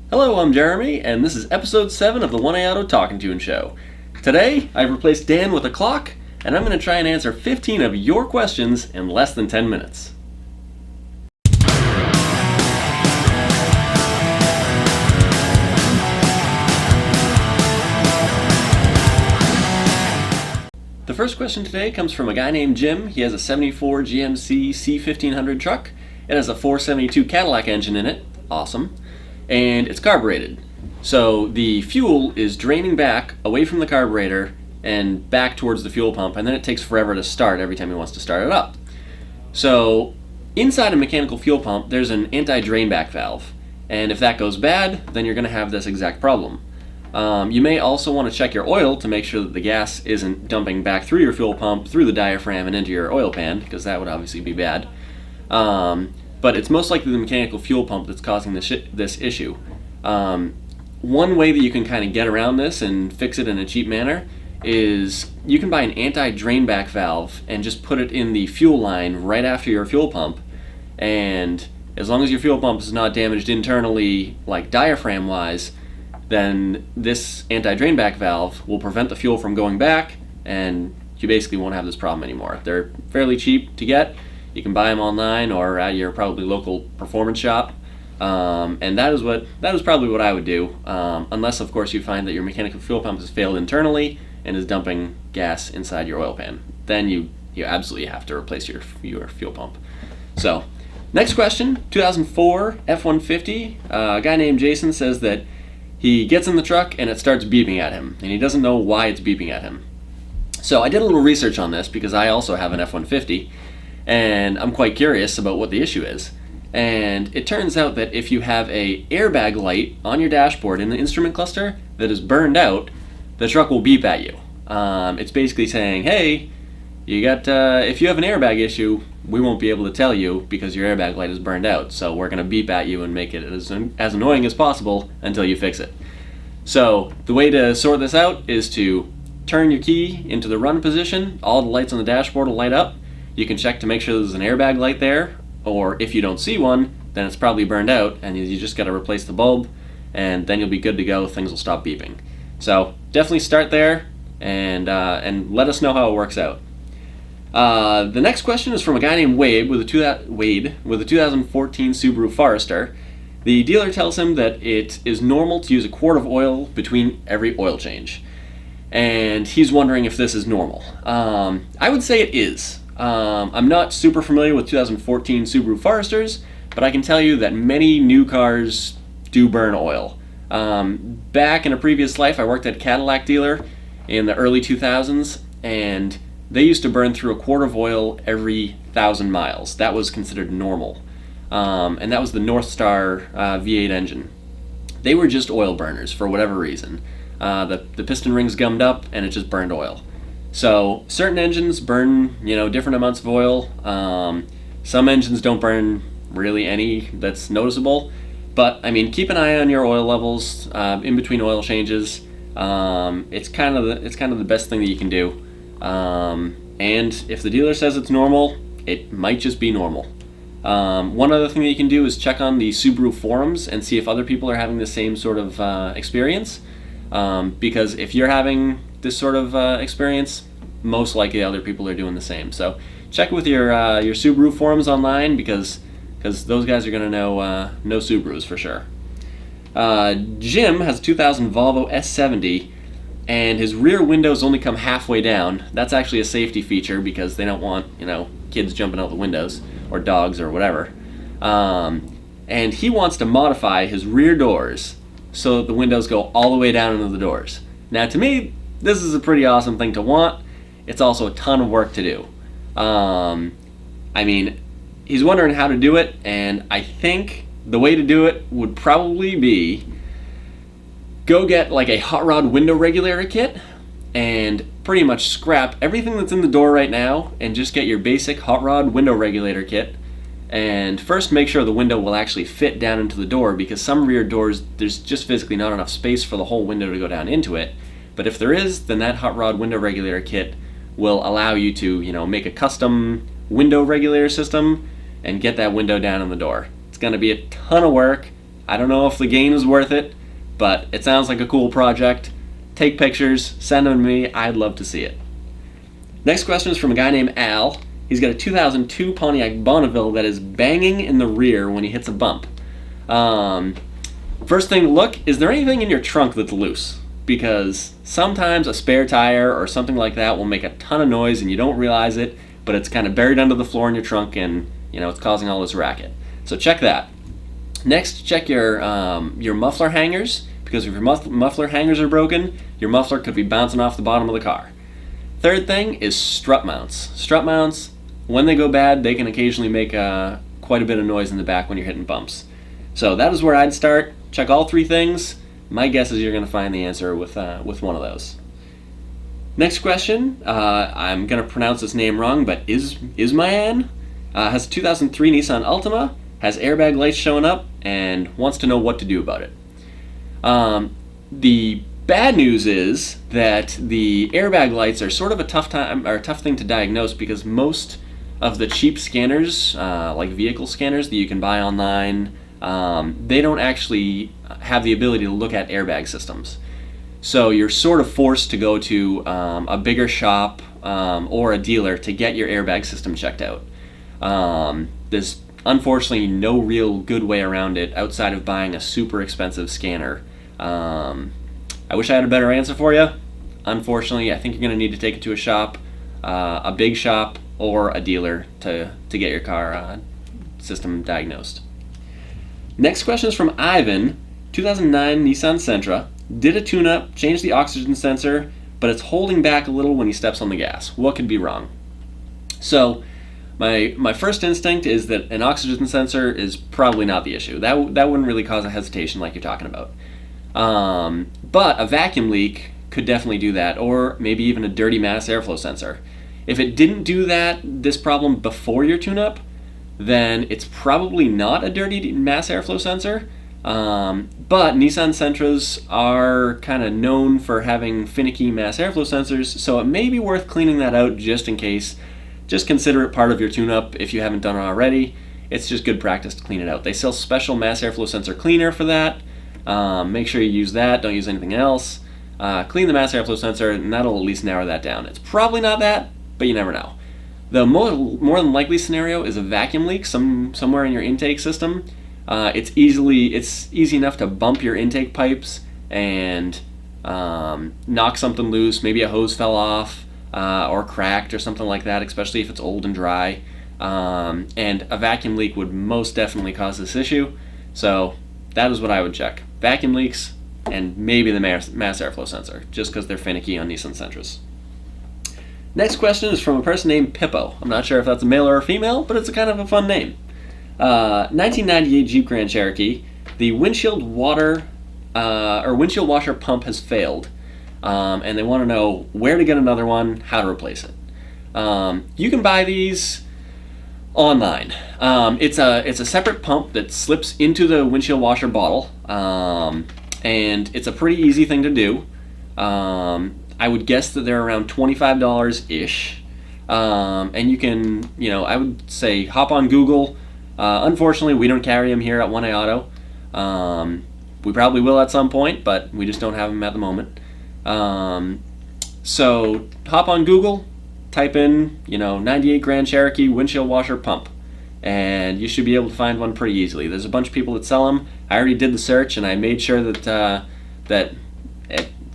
Hello, I'm Jeremy, and this is episode 7 of the 1A Auto Talking Tune Show. Today, I've replaced Dan with a clock, and I'm going to try and answer 15 of your questions in less than 10 minutes. The first question today comes from a guy named Jim. He has a 74 GMC C1500 truck. It has a 472 Cadillac engine in it. Awesome. And it's carbureted. So the fuel is draining back away from the carburetor and back towards the fuel pump, and then it takes forever to start every time he wants to start it up. So inside a mechanical fuel pump, there's an anti-drain back valve. And if that goes bad, then you're going to have this exact problem. You may also want to check your oil to make sure that the gas isn't dumping back through your fuel pump, through the diaphragm, and into your oil pan, because that would obviously be bad. But it's most likely the mechanical fuel pump that's causing this issue. One way that you can kind of get around this and fix it in a cheap manner is you can buy an anti-drain back valve and just put it in the fuel line right after your fuel pump. And as long as your fuel pump is not damaged internally, like diaphragm-wise, then this anti-drain back valve will prevent the fuel from going back, and you basically won't have this problem anymore. They're fairly cheap to get. You can buy them online or at your probably local performance shop, and that is probably what I would do, unless of course you find that your mechanical fuel pump has failed internally and is dumping gas inside your oil pan. Then you absolutely have to replace your fuel pump. So, next question, 2004 F-150. A guy named Jason says that he gets in the truck and it starts beeping at him, and he doesn't know why it's beeping at him. So I did a little research on this because I also have an F-150. And I'm quite curious about what the issue is. And it turns out that if you have a airbag light on your dashboard in the instrument cluster that is burned out, the truck will beep at you. It's basically saying, hey, if you have an airbag issue, we won't be able to tell you because your airbag light is burned out. So we're going to beep at you and make it as annoying as possible until you fix it. So the way to sort this out is to turn your key into the run position. All the lights on the dashboard will light up. You can check to make sure there's an airbag light there, or if you don't see one, then it's probably burned out, and you just got to replace the bulb, and then you'll be good to go. Things will stop beeping. So definitely start there, and let us know how it works out. The next question is from a guy named Wade with a 2014 Subaru Forester. The dealer tells him that it is normal to use a quart of oil between every oil change, and he's wondering if this is normal. I would say it is. I'm not super familiar with 2014 Subaru Foresters, but I can tell you that many new cars do burn oil. Back in a previous life, I worked at a Cadillac dealer in the early 2000s, and they used to burn through a quart of oil every 1,000 miles. That was considered normal. And that was the North Star V8 engine. They were just oil burners for whatever reason. The piston rings gummed up, and it just burned oil. So certain engines burn, different amounts of oil. Some engines don't burn really any that's noticeable. But keep an eye on your oil levels in between oil changes. It's kind of the best thing that you can do. And if the dealer says it's normal, it might just be normal. One other thing that you can do is check on the Subaru forums and see if other people are having the same sort of experience. Because if you're having this sort of experience, most likely other people are doing the same. So check with your Subaru forums online because those guys are going to know Subarus for sure. Jim has a 2000 Volvo S70, and his rear windows only come halfway down. That's actually a safety feature because they don't want kids jumping out the windows or dogs or whatever. And he wants to modify his rear doors so that the windows go all the way down into the doors. Now, to me, this is a pretty awesome thing to want. It's also a ton of work to do. He's wondering how to do it, and I think the way to do it would probably be go get like a hot rod window regulator kit and pretty much scrap everything that's in the door right now and just get your basic hot rod window regulator kit. And first make sure the window will actually fit down into the door, because some rear doors, there's just physically not enough space for the whole window to go down into it. But if there is, then that hot rod window regulator kit will allow you to, make a custom window regulator system and get that window down in the door. It's going to be a ton of work. I don't know if the gain is worth it, but it sounds like a cool project. Take pictures, send them to me. I'd love to see it. Next question is from a guy named Al. He's got a 2002 Pontiac Bonneville that is banging in the rear when he hits a bump. First thing to look, is there anything in your trunk that's loose? Because sometimes a spare tire or something like that will make a ton of noise and you don't realize it, but it's kind of buried under the floor in your trunk and it's causing all this racket. So check that. Next, check your muffler hangers, because if your muffler hangers are broken, your muffler could be bouncing off the bottom of the car. Third thing is strut mounts. Strut mounts, when they go bad, they can occasionally make quite a bit of noise in the back when you're hitting bumps. So that is where I'd start. Check all three things. My guess is you're going to find the answer with one of those. Next question, I'm going to pronounce this name wrong, but Ismayan has a 2003 Nissan Altima, has airbag lights showing up, and wants to know what to do about it. The bad news is that the airbag lights are sort of a tough thing to diagnose, because most of the cheap scanners, like vehicle scanners that you can buy online, they don't actually have the ability to look at airbag systems. So you're sort of forced to go to a bigger shop or a dealer to get your airbag system checked out. There's unfortunately no real good way around it outside of buying a super expensive scanner. I wish I had a better answer for you. Unfortunately, I think you're going to need to take it to a shop, a big shop, or a dealer to get your car system diagnosed. Next question is from Ivan, 2009 Nissan Sentra. Did a tune-up, changed the oxygen sensor, but it's holding back a little when he steps on the gas. What could be wrong? So, my first instinct is that an oxygen sensor is probably not the issue. That wouldn't really cause a hesitation like you're talking about. But a vacuum leak could definitely do that, or maybe even a dirty mass airflow sensor. If it didn't do this problem before your tune-up, then it's probably not a dirty mass airflow sensor. But Nissan Sentras are kind of known for having finicky mass airflow sensors, so it may be worth cleaning that out just in case. Just consider it part of your tune-up if you haven't done it already. It's just good practice to clean it out. They sell special mass airflow sensor cleaner for that. Make sure you use that, don't use anything else. Clean the mass airflow sensor, and that'll at least narrow that down. It's probably not that, but you never know. The more than likely scenario is a vacuum leak somewhere in your intake system. It's easy enough to bump your intake pipes and knock something loose. Maybe a hose fell off or cracked or something like that, especially if it's old and dry. And a vacuum leak would most definitely cause this issue. So that is what I would check. Vacuum leaks and maybe the mass airflow sensor, just because they're finicky on Nissan Sentras. Next question is from a person named Pippo. I'm not sure if that's a male or a female, but it's a kind of a fun name. 1998 Jeep Grand Cherokee. The windshield washer pump has failed, and they want to know where to get another one, how to replace it. You can buy these online. It's a separate pump that slips into the windshield washer bottle, and it's a pretty easy thing to do. I would guess that they're around $25-ish, and you can, I would say hop on Google. Unfortunately, we don't carry them here at 1A Auto. We probably will at some point, but we just don't have them at the moment. So hop on Google, type in, 98 Grand Cherokee windshield washer pump, and you should be able to find one pretty easily. There's a bunch of people that sell them. I already did the search, and I made sure that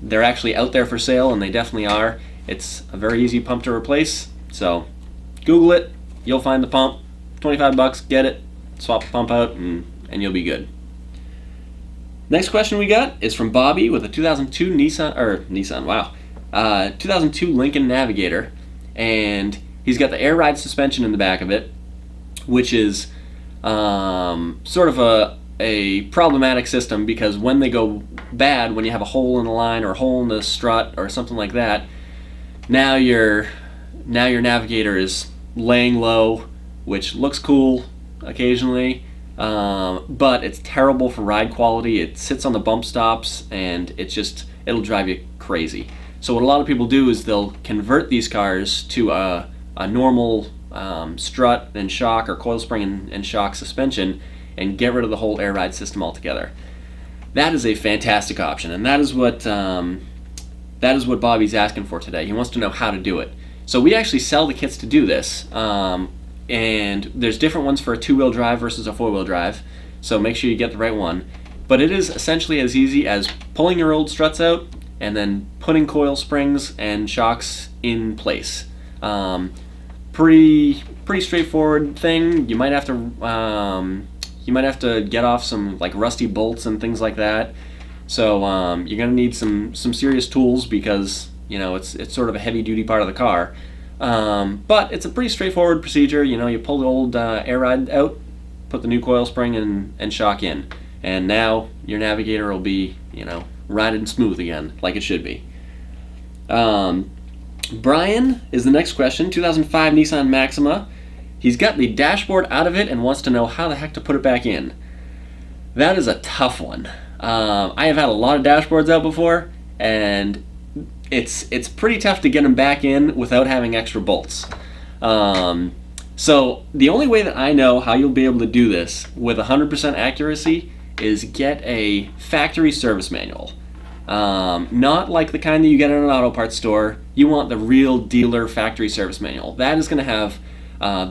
they're actually out there for sale, and they definitely are. It's a very easy pump to replace, so Google it. You'll find the pump. $25, get it, swap the pump out, and you'll be good. Next question we got is from Bobby with a 2002 2002 Lincoln Navigator, and he's got the air ride suspension in the back of it, which is sort of a problematic system, because when they go bad, when you have a hole in the line or a hole in the strut or something like that, now your Navigator is laying low, which looks cool occasionally, but it's terrible for ride quality. It sits on the bump stops, and it'll drive you crazy. So what a lot of people do is they'll convert these cars to a normal strut and shock, or coil spring and shock suspension, and get rid of the whole air ride system altogether. That is a fantastic option, and that is what Bobby's asking for today. He wants to know how to do it. So we actually sell the kits to do this, and there's different ones for a 2-wheel drive versus a 4-wheel drive, so make sure you get the right one. But it is essentially as easy as pulling your old struts out and then putting coil springs and shocks in place. Pretty straightforward thing. You might have to get off some like rusty bolts and things like that. So you're gonna need some serious tools because it's sort of a heavy duty part of the car. But it's a pretty straightforward procedure. You pull the old air ride out, put the new coil spring and shock in, and now your Navigator will be riding smooth again like it should be. Brian is the next question. 2005 Nissan Maxima. He's got the dashboard out of it and wants to know how the heck to put it back in. That is a tough one. I have had a lot of dashboards out before, and it's pretty tough to get them back in without having extra bolts. So the only way that I know how you'll be able to do this with 100% accuracy is get a factory service manual. Not like the kind that you get in an auto parts store. You want the real dealer factory service manual. That is going to have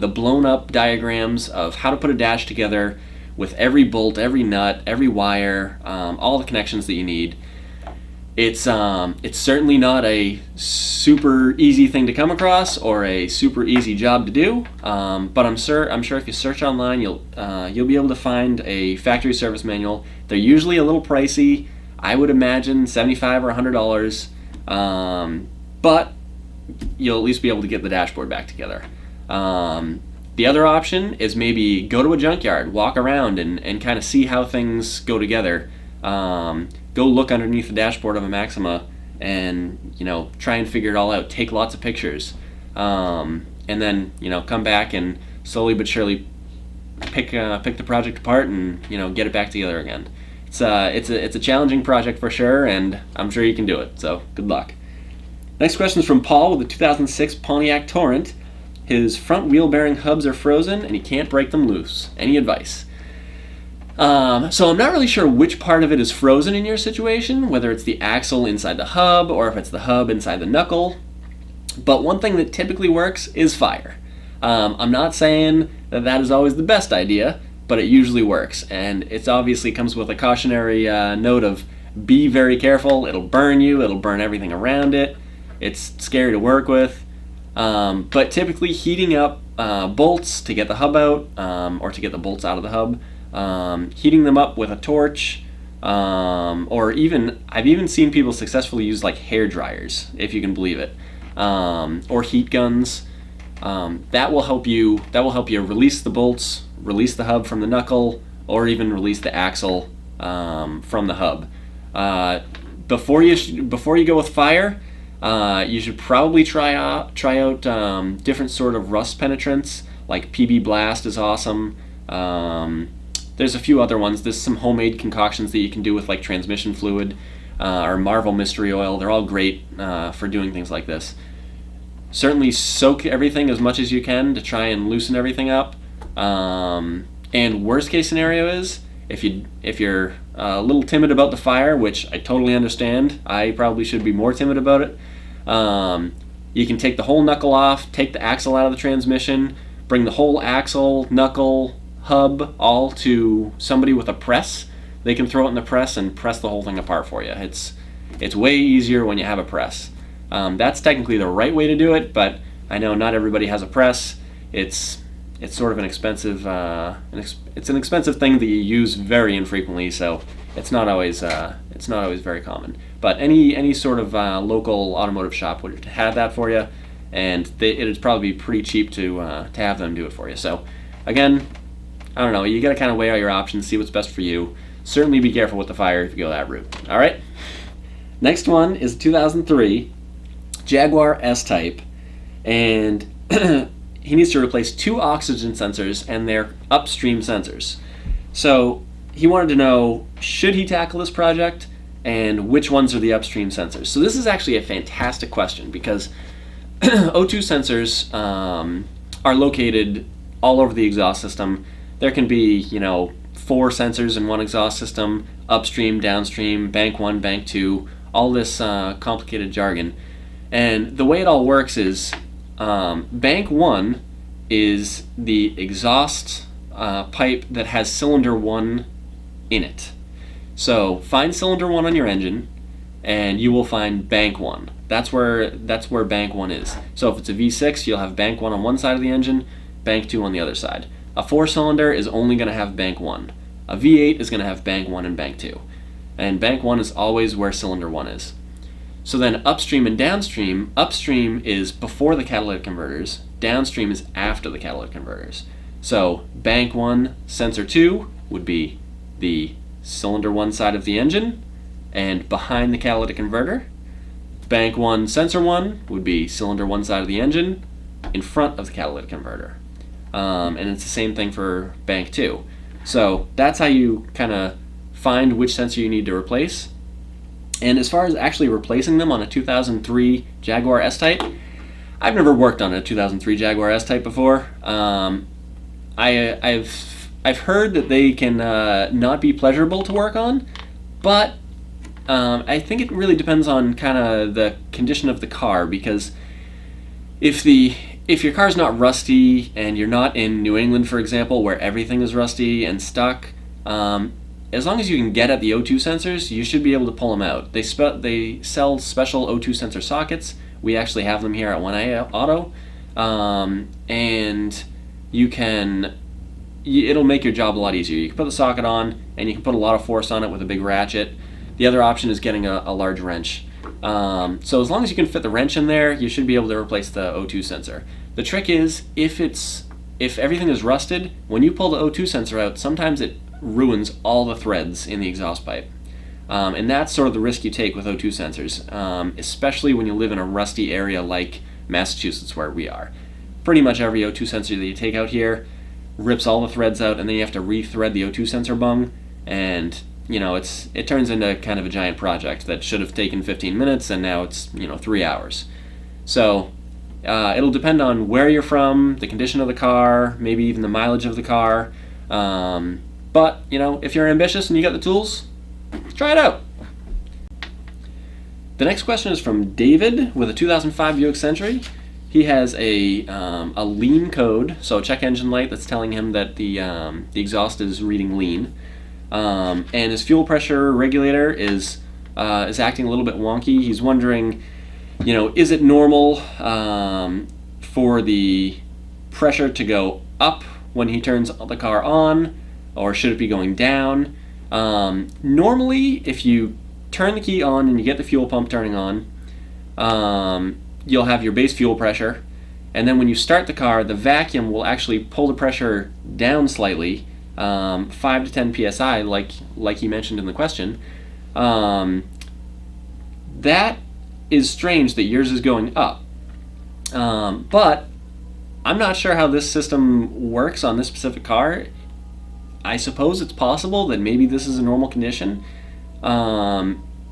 the blown up diagrams of how to put a dash together with every bolt, every nut, every wire, all the connections that you need. It's certainly not a super easy thing to come across or a super easy job to do, but I'm sure if you search online, you'll be able to find a factory service manual. They're usually a little pricey. I would imagine $75 or $100, but you'll at least be able to get the dashboard back together. The other option is maybe go to a junkyard, walk around, and kind of see how things go together. Go look underneath the dashboard of a Maxima and try and figure it all out. Take lots of pictures, and then come back and slowly but surely pick the project apart and get it back together again. It's a challenging project for sure, and I'm sure you can do it. So good luck. Next question is from Paul with the 2006 Pontiac Torrent. His front wheel bearing hubs are frozen and he can't break them loose. Any advice? So I'm not really sure which part of it is frozen in your situation, whether it's the axle inside the hub or if it's the hub inside the knuckle. But one thing that typically works is fire. I'm not saying that is always the best idea, but it usually works. And it obviously comes with a cautionary note of be very careful. It'll burn you. It'll burn everything around it. It's scary to work with. But typically heating up bolts to get the hub out, or to get the bolts out of the hub, heating them up with a torch, or I've even seen people successfully use like hair dryers, if you can believe it, or heat guns. That will help you release the bolts, release the hub from the knuckle, or even release the axle from the hub. Before you go with fire, you should probably try out different sort of rust penetrants, like PB Blast is awesome. There's a few other ones. There's some homemade concoctions that you can do with like transmission fluid or Marvel Mystery Oil. They're all great for doing things like this. Certainly soak everything as much as you can to try and loosen everything up. And worst case scenario is if you're a little timid about the fire, which I totally understand. I probably should be more timid about it. You can take the whole knuckle off, take the axle out of the transmission, bring the whole axle, knuckle, hub all to somebody with a press. They can throw it in the press and press the whole thing apart for you. It's way easier when you have a press. That's technically the right way to do it, but I know not everybody has a press. It's sort of an expensive it's an expensive thing that you use very infrequently, so it's not always very common. But any sort of local automotive shop would have that for you, and it'd probably be pretty cheap to have them do it for you. So again, I don't know, you got to kind of weigh out your options, see what's best for you. Certainly be careful with the fire if you go that route. All right. Next one is 2003 Jaguar S-Type, and he needs to replace 2 oxygen sensors and their upstream sensors. So he wanted to know, should he tackle this project, and which ones are the upstream sensors? So this is actually a fantastic question because O2 sensors are located all over the exhaust system. There can be, 4 sensors in one exhaust system, upstream, downstream, bank 1, bank 2, all this complicated jargon. And the way it all works is bank 1 is the exhaust pipe that has cylinder 1 in it. So find cylinder 1 on your engine, and you will find bank 1. That's where bank 1 is. So if it's a V6, you'll have bank 1 on one side of the engine, bank 2 on the other side. A 4-cylinder is only going to have bank 1. A V8 is going to have bank 1 and bank 2. And bank 1 is always where cylinder 1 is. So then upstream and downstream, upstream is before the catalytic converters, downstream is after the catalytic converters. So bank 1, sensor 2 would be the cylinder 1 side of the engine and behind the catalytic converter. Bank 1, sensor 1 would be cylinder 1 side of the engine in front of the catalytic converter. And it's the same thing for bank 2. So that's how you kind of find which sensor you need to replace. And as far as actually replacing them on a 2003 Jaguar S-Type, I've never worked on a 2003 Jaguar S-Type before. I've heard that they can not be pleasurable to work on, but I think it really depends on kind of the condition of the car, because if your car's not rusty and you're not in New England, for example, where everything is rusty and stuck, as long as you can get at the O2 sensors, you should be able to pull them out. They sell special O2 sensor sockets. We actually have them here at 1A Auto, and it'll make your job a lot easier. You can put the socket on, and you can put a lot of force on it with a big ratchet. The other option is getting a large wrench. So as long as you can fit the wrench in there, you should be able to replace the O2 sensor. The trick is, if everything is rusted, when you pull the O2 sensor out, sometimes it ruins all the threads in the exhaust pipe. And that's sort of the risk you take with O2 sensors, especially when you live in a rusty area like Massachusetts, where we are. Pretty much every O2 sensor that you take out here rips all the threads out, and then you have to re-thread the O2 sensor bung, and it turns into kind of a giant project that should have taken 15 minutes, and now it's 3 hours. So it'll depend on where you're from, the condition of the car, maybe even the mileage of the car. But if you're ambitious and you got the tools, try it out. The next question is from David with a 2005 Buick Century. He has a lean code, so a check engine light that's telling him that the exhaust is reading lean, and his fuel pressure regulator is acting a little bit wonky. He's wondering, is it normal for the pressure to go up when he turns the car on, or should it be going down? Normally, if you turn the key on and you get the fuel pump turning on, you'll have your base fuel pressure, and then when you start the car, the vacuum will actually pull the pressure down slightly, 5 to 10 psi, like he mentioned in the question. That is strange that yours is going up, but I'm not sure how this system works on this specific car. I suppose it's possible that maybe this is a normal condition.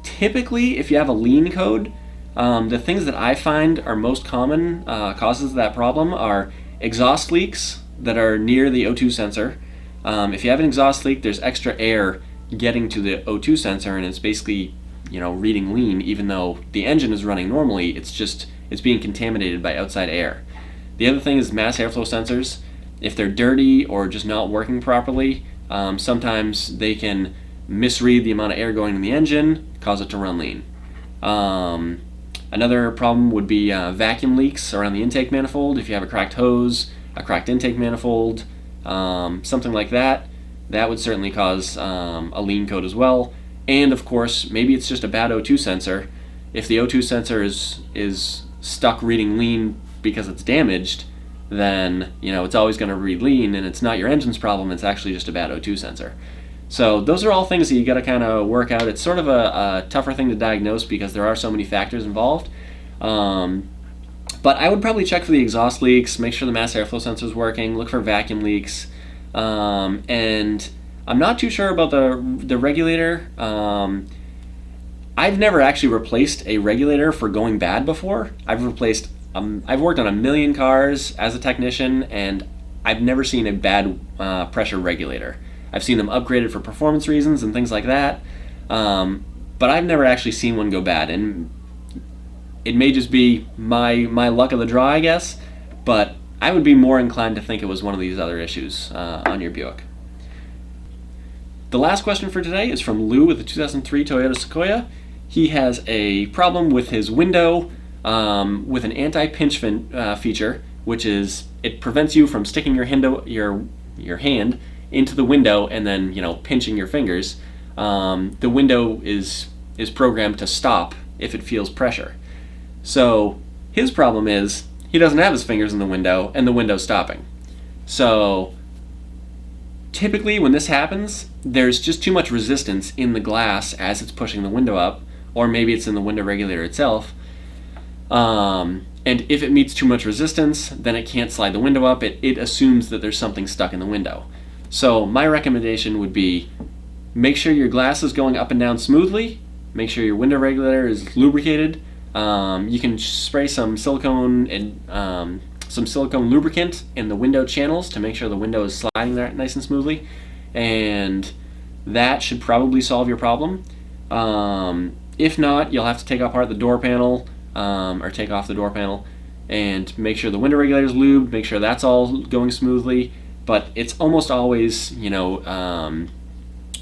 Typically, if you have a lean code, the things that I find are most common causes of that problem are exhaust leaks that are near the O2 sensor. If you have an exhaust leak, there's extra air getting to the O2 sensor, and it's basically reading lean, even though the engine is running normally. It's being contaminated by outside air. The other thing is mass airflow sensors. If they're dirty or just not working properly, sometimes they can misread the amount of air going in the engine, cause it to run lean. Another problem would be vacuum leaks around the intake manifold. If you have a cracked hose, a cracked intake manifold, something like that, that would certainly cause a lean code as well. And of course, maybe it's just a bad O2 sensor. If the O2 sensor is stuck reading lean because it's damaged, then it's always going to read lean, and it's not your engine's problem, it's actually just a bad O2 sensor. So those are all things that you got to kind of work out. It's sort of a tougher thing to diagnose because there are so many factors involved. But I would probably check for the exhaust leaks, make sure the mass airflow sensor is working, look for vacuum leaks, and I'm not too sure about the regulator. I've never actually replaced a regulator for going bad before. I've worked on a million cars as a technician, and I've never seen a bad pressure regulator. I've seen them upgraded for performance reasons and things like that. But I've never actually seen one go bad, and it may just be my luck of the draw, I guess, but I would be more inclined to think it was one of these other issues on your Buick. The last question for today is from Lou with the 2003 Toyota Sequoia. He has a problem with his window with an anti-pinch feature, which is it prevents you from sticking your hand into the window and then pinching your fingers. The window is programmed to stop if it feels pressure. So his problem is he doesn't have his fingers in the window and the window's stopping. So typically when this happens, there's just too much resistance in the glass as it's pushing the window up, or maybe it's in the window regulator itself. And if it meets too much resistance, then it can't slide the window up. It assumes that there's something stuck in the window. So my recommendation would be make sure your glass is going up and down smoothly. Make sure your window regulator is lubricated. You can spray some silicone and some silicone lubricant in the window channels to make sure the window is sliding there nice and smoothly, and that should probably solve your problem. If not, you'll have to take apart the door panel or take off the door panel and make sure the window regulator is lubed, make sure that's all going smoothly. But it's almost always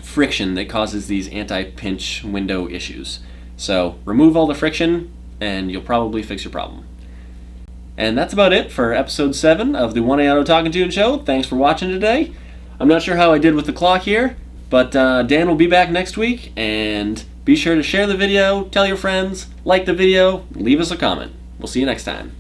friction that causes these anti-pinch window issues. So remove all the friction and you'll probably fix your problem. And that's about it for episode 7 of the 1A Auto Talking Tune Show. Thanks for watching today. I'm not sure how I did with the clock here, but Dan will be back next week, and be sure to share the video, tell your friends, like the video, leave us a comment. We'll see you next time.